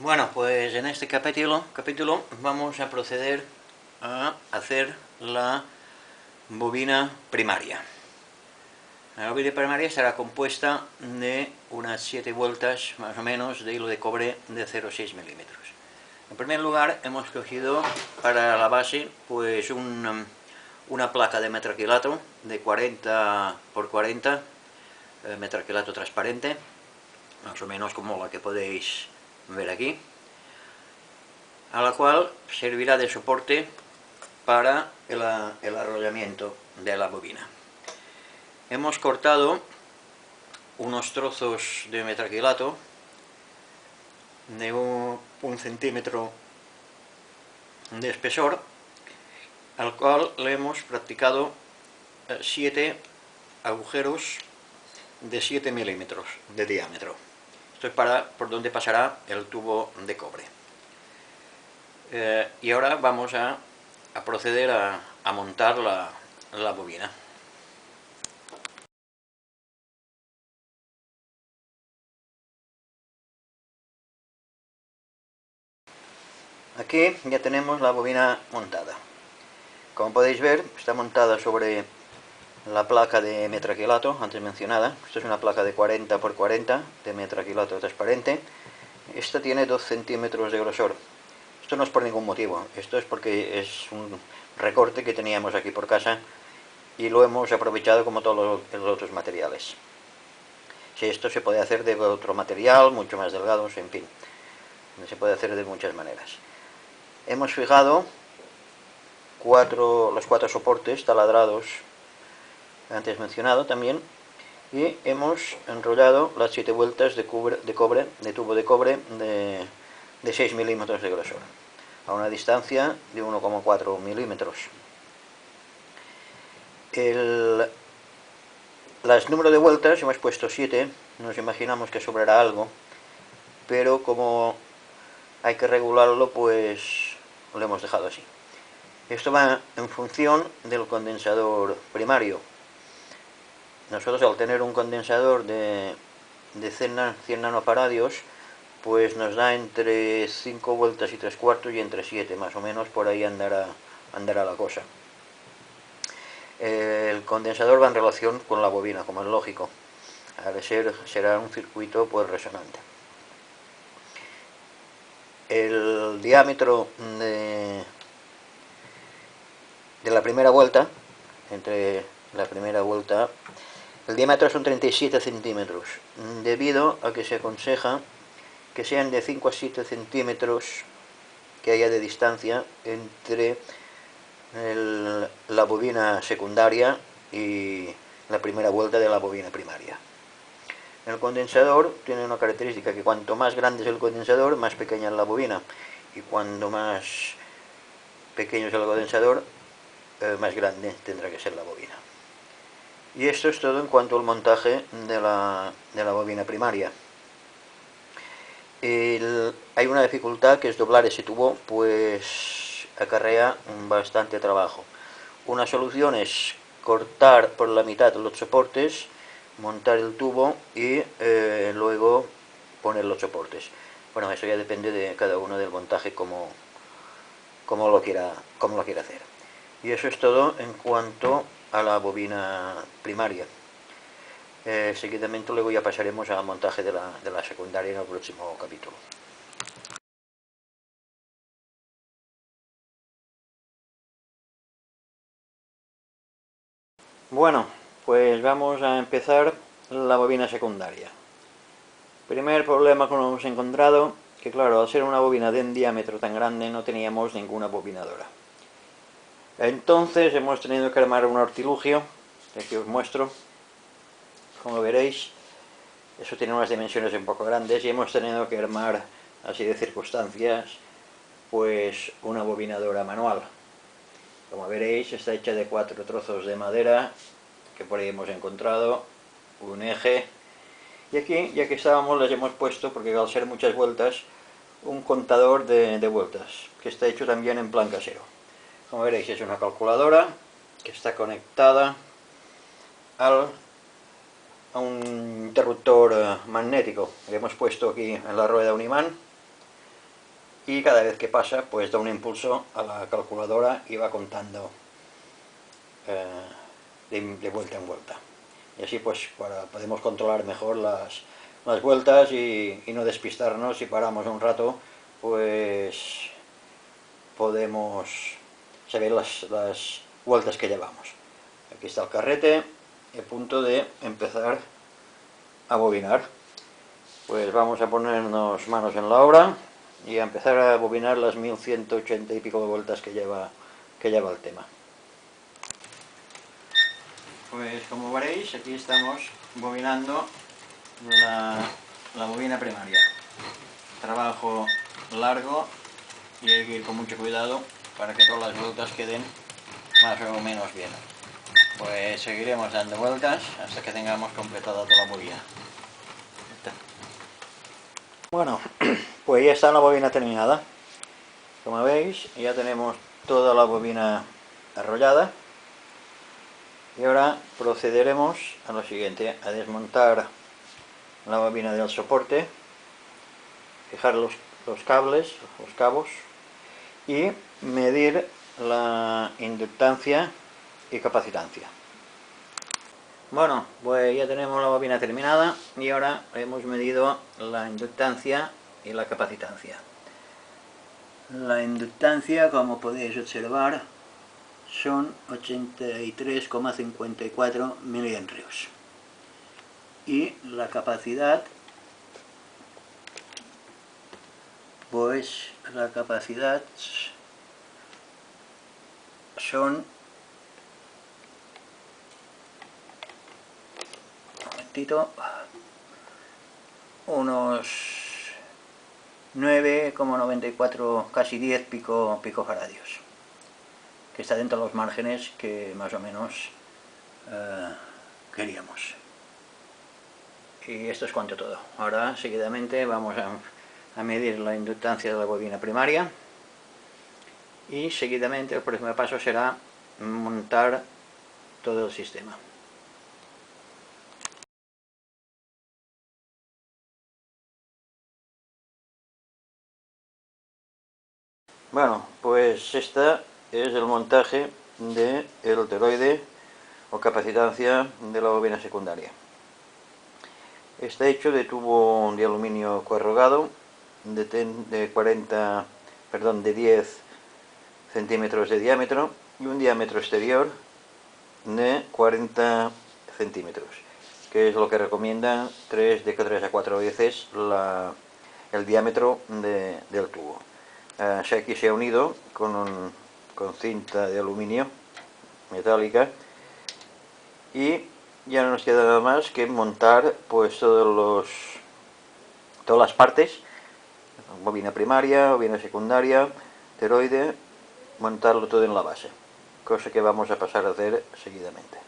Bueno, pues en este capítulo vamos a proceder a hacer la bobina primaria. La bobina primaria estará compuesta de unas 7 vueltas más o menos de hilo de cobre de 0,6 milímetros. En primer lugar hemos cogido para la base pues una placa de metraquilato de 40 por 40, metraquilato transparente, más o menos como la que podéis ver aquí, a la cual servirá de soporte para el arrollamiento de la bobina. Hemos cortado unos trozos de metraquilato de un centímetro de espesor, al cual le hemos practicado 7 agujeros de 7 milímetros de diámetro. Esto es por donde pasará el tubo de cobre. Y ahora vamos a proceder a montar la bobina. Aquí ya tenemos la bobina montada. Como podéis ver, está montada sobre la placa de metraquilato antes mencionada. Esta es una placa de 40 por 40 de metraquilato transparente. Esta tiene 2 centímetros de grosor. Esto no es por ningún motivo, esto es porque es un recorte que teníamos aquí por casa y lo hemos aprovechado como todos los otros materiales. Si esto se puede hacer de otro material, mucho más delgado, en fin, se puede hacer de muchas maneras. Hemos fijado los 4 soportes taladrados antes mencionado también, y hemos enrollado las 7 vueltas de tubo de cobre de 6 milímetros de grosor, a una distancia de 1,4 milímetros. Las número de vueltas hemos puesto 7, nos imaginamos que sobrará algo, pero como hay que regularlo, pues lo hemos dejado así. Esto va en función del condensador primario. Nosotros, al tener un condensador de 100 nanofaradios, pues nos da entre 5 vueltas y 3 cuartos y entre 7, más o menos por ahí andará la cosa. El condensador va en relación con la bobina, como es lógico. Al ser, será un circuito pues resonante. El diámetro de la primera vuelta, el diámetro son 37 centímetros, debido a que se aconseja que sean de 5 a 7 centímetros que haya de distancia entre la bobina secundaria y la primera vuelta de la bobina primaria. El condensador tiene una característica, que cuanto más grande es el condensador, más pequeña es la bobina, y cuanto más pequeño es el condensador, más grande tendrá que ser la bobina. Y esto es todo en cuanto al montaje de la bobina primaria. Hay una dificultad, que es doblar ese tubo, pues acarrea bastante trabajo. Una solución es cortar por la mitad los soportes, montar el tubo y luego poner los soportes. Bueno, eso ya depende de cada uno del montaje, como lo quiera hacer. Y eso es todo en cuanto a la bobina primaria. Seguidamente luego ya pasaremos al montaje de la secundaria en el próximo capítulo. Bueno, pues vamos a empezar la bobina secundaria. Primer problema que nos hemos encontrado, que claro, al ser una bobina de un diámetro tan grande no teníamos ninguna bobinadora. Entonces hemos tenido que armar un artilugio, que aquí os muestro. Como veréis, eso tiene unas dimensiones un poco grandes y hemos tenido que armar, así de circunstancias, pues una bobinadora manual. Como veréis, está hecha de 4 trozos de madera que por ahí hemos encontrado, un eje, y aquí, ya que estábamos, les hemos puesto, porque al ser muchas vueltas, un contador de vueltas, que está hecho también en plan casero. Como veréis, es una calculadora que está conectada a un interruptor magnético que hemos puesto aquí en la rueda un imán, y cada vez que pasa pues da un impulso a la calculadora y va contando de vuelta en vuelta, y así pues podemos controlar mejor las vueltas y no despistarnos. Si paramos un rato pues podemos saber las vueltas que llevamos. Aquí está el carrete, a punto de empezar a bobinar. Pues vamos a ponernos manos en la obra y a empezar a bobinar las 1180 y pico de vueltas que lleva el tema. Pues como veréis, aquí estamos bobinando la bobina primaria. Trabajo largo y hay que ir con mucho cuidado para que todas las vueltas queden más o menos bien. Pues seguiremos dando vueltas hasta que tengamos completada toda la bobina. Bueno, pues ya está la bobina terminada. Como veis, ya tenemos toda la bobina arrollada. Y ahora procederemos a lo siguiente: a desmontar la bobina del soporte, fijar los cables, los cabos, y medir la inductancia y capacitancia. Bueno, pues ya tenemos la bobina terminada y ahora hemos medido la inductancia y la capacitancia. La inductancia, como podéis observar, son 83,54 miliamperes y la capacidad, pues la capacidad son unos 9,94, casi 10 picofaradios, que está dentro de los márgenes que más o menos queríamos. Y esto es cuanto todo. Ahora seguidamente vamos a medir la inductancia de la bobina primaria y seguidamente el próximo paso será montar todo el sistema. Bueno, pues este es el montaje del toroide o capacitancia de la bobina secundaria. Está hecho de tubo de aluminio corrugado de 10 centímetros de diámetro y un diámetro exterior de 40 centímetros, que es lo que recomienda 3 a 4 veces el diámetro del tubo. Aquí se ha unido con cinta de aluminio metálica y ya no nos queda nada más que montar pues todas las partes: bobina primaria, bobina secundaria, toroide, montarlo todo en la base, cosa que vamos a pasar a hacer seguidamente.